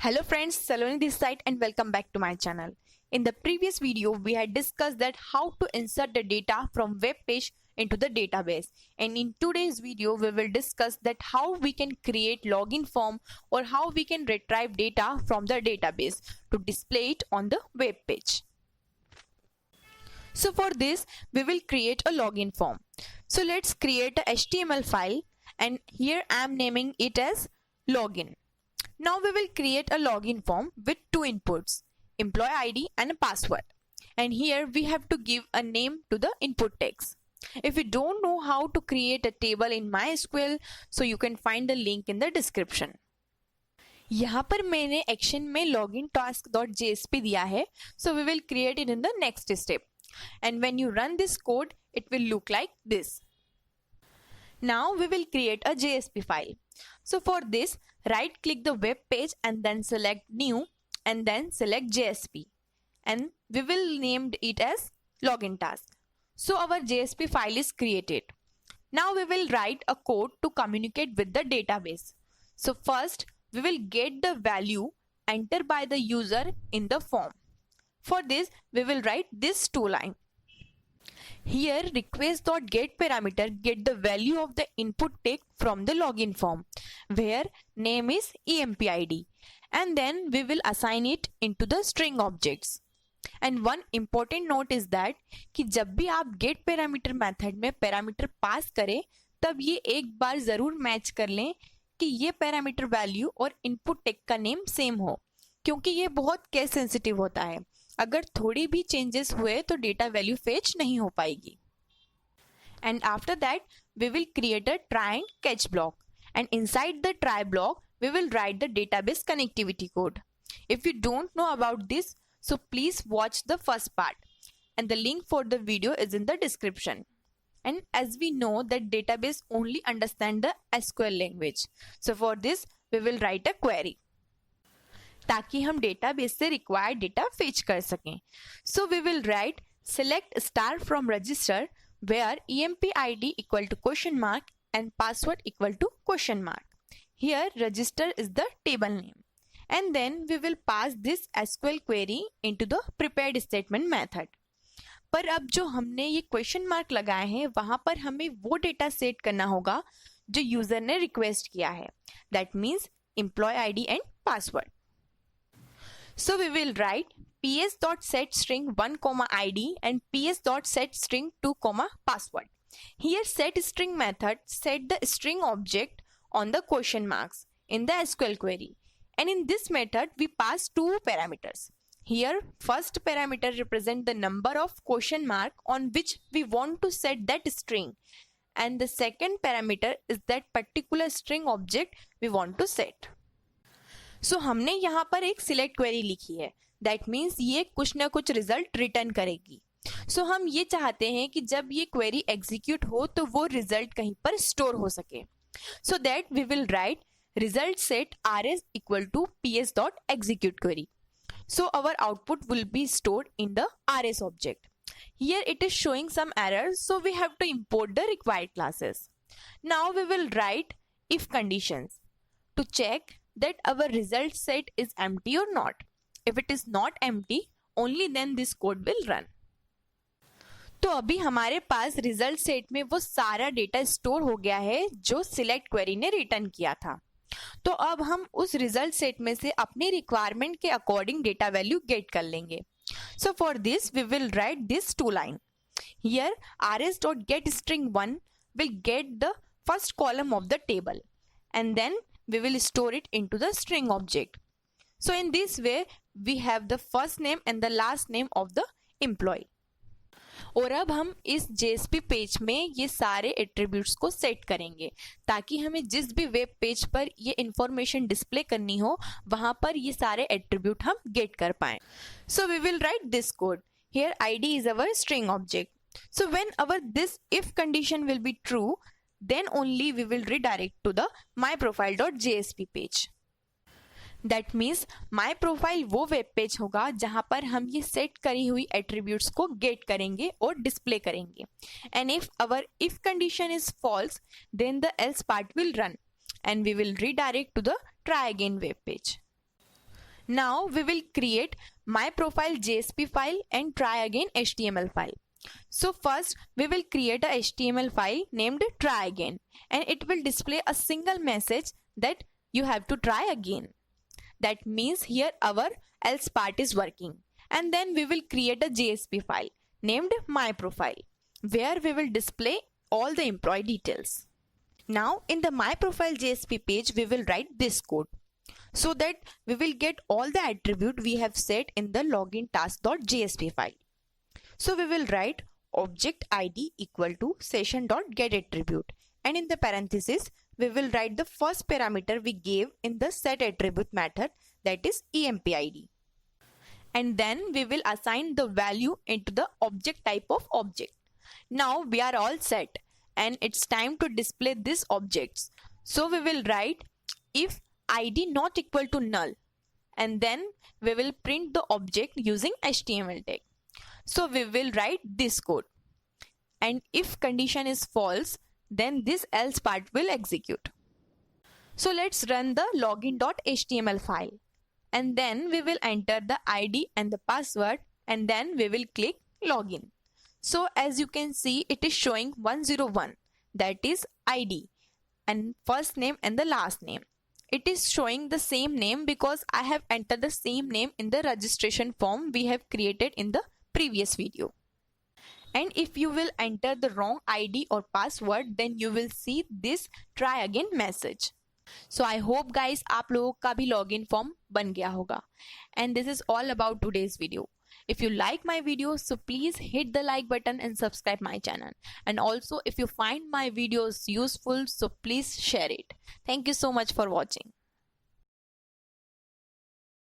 Hello friends, Saloni this side and welcome back to my channel. In the previous video, we had discussed that how to insert the data from web page into the database. And in today's video, we will discuss that how we can create login form or how we can retrieve data from the database to display it on the web page. So for this, we will create a login form. So let's create a HTML file and here I am naming it as login. Now we will create a login form with two inputs, employee ID and a password. And here we have to give a name to the input text. If you don't know how to create a table in MySQL, so you can find the link in the description. यहाँ पर मैंने action में login task.jsp दिया है, so we will create it in the next step. And when you run this code, it will look like this. Now we will create a JSP file. So for this, right click the web page and then select new and then select JSP and we will name it as login task. So our JSP file is created. Now we will write a code to communicate with the database. So first we will get the value entered by the user in the form. For this we will write this two line. Here request.get parameter get the value of the input text from the login form where name is empid and then we will assign it into the string objects. And one important note is that कि जब भी आप get parameter method में parameter pass करें तब ये एक बार ज़रूर मैच कर लें कि ये parameter value और input text का name same हो क्योंकि ये बहुत केस सेंसिटिव होता है. अगर थोड़ी भी चेंजेस हुए तो डेटा वैल्यू फेच नहीं हो पाएगी. And after that we will create a try and catch block and inside the try block we will write the database connectivity code. If you don't know about this so please watch the first part and the link for the video is in the description. And as we know that database only understand the SQL language, so for this we will write a query ताकि हम database से required data fetch कर सकें. So we will write select star from register where empid equal to question mark and password equal to question mark. Here register is the table name and then we will pass this SQL query into the prepared statement method. पर अब जो हमने ये question mark लगाए हैं वहां पर हमें वो डेटा सेट करना होगा जो यूजर ने रिक्वेस्ट किया है. That means employee ID and password. So we will write ps.setString 1, id and ps.setString 2, password. Here setString method set the string object on the question marks in the SQL query. And in this method we pass two parameters. Here first parameter represent the number of question mark on which we want to set that string. And the second parameter is that particular string object we want to set. सो हमने यहाँ पर एक select query लिखी है. That means ये कुछ ना कुछ रिजल्ट रिटर्न करेगी. सो हम ये चाहते हैं कि जब ये क्वेरी एग्जीक्यूट हो तो वो रिजल्ट कहीं पर स्टोर हो सके. So that we will write result set rs equal to ps.execute query. So our output will be stored in the rs object. Here it is showing some errors, so we have to import the required classes. Now we will write if conditions to check that our result set is empty or not. If it is not empty, only then this code will run. तो अभी हमारे पास result set में वो सारा data store हो गया है जो सिलेक्ट क्वेरी ने रिटर्न किया था. तो अब हम उस रिजल्ट सेट में से अपनी रिक्वायरमेंट के अकॉर्डिंग डेटा वैल्यू गेट कर लेंगे. So for this we will write this two line. Here rs.getString1 will get the first column of the table and then we will store it into the string object. So in this way we have the first name and the last name of the employee. और अब हम इस JSP page में ये सारे attributes को set करेंगे ताकि हमें जिस भी वेब पेज पर ये इंफॉर्मेशन डिस्प्ले करनी हो वहां पर ये सारे एट्रीब्यूट हम गेट कर पाएं. So we will write this code. Here id is our string object. So when our this if condition will be true, then only we will redirect to the myprofile.jsp page. That means myprofile वो web page होगा जहां पर हम ये set करी हुई attributes को gate करेंगे और डिस्प्ले करेंगे. And if our if condition is false, then the else part will run and we will redirect to the try again web page. Now we will create my profile JSP file and try again HTML file. So first we will create a HTML file named try again, and it will display a single message that you have to try again. That means here our else part is working. And then we will create a JSP file named my profile, where we will display all the employee details. Now in the my profile JSP page we will write this code, so that we will get all the attribute we have set in the login task.jsp file. So we will write object id equal to session.getAttribute, and in the parenthesis we will write the first parameter we gave in the setAttribute method, that is empid. And then we will assign the value into the object type of object. Now we are all set and it's time to display these objects. So we will write if id not equal to null, and then we will print the object using HTML tag. So we will write this code, and if condition is false, then this else part will execute. So let's run the login.html file, and then we will enter the ID and the password, and then we will click login. So as you can see, it is showing 101, that is ID and first name and the last name. It is showing the same name because I have entered the same name in the registration form we have created in the previous video. And if you will enter the wrong ID or password, then you will see this try again message. So I hope guys आप लोगों का भी login form बन गया होगा. And this is all about today's video. If you like my video, so please hit the like button and subscribe my channel. And also if you find my videos useful, so please share it. Thank you so much for watching.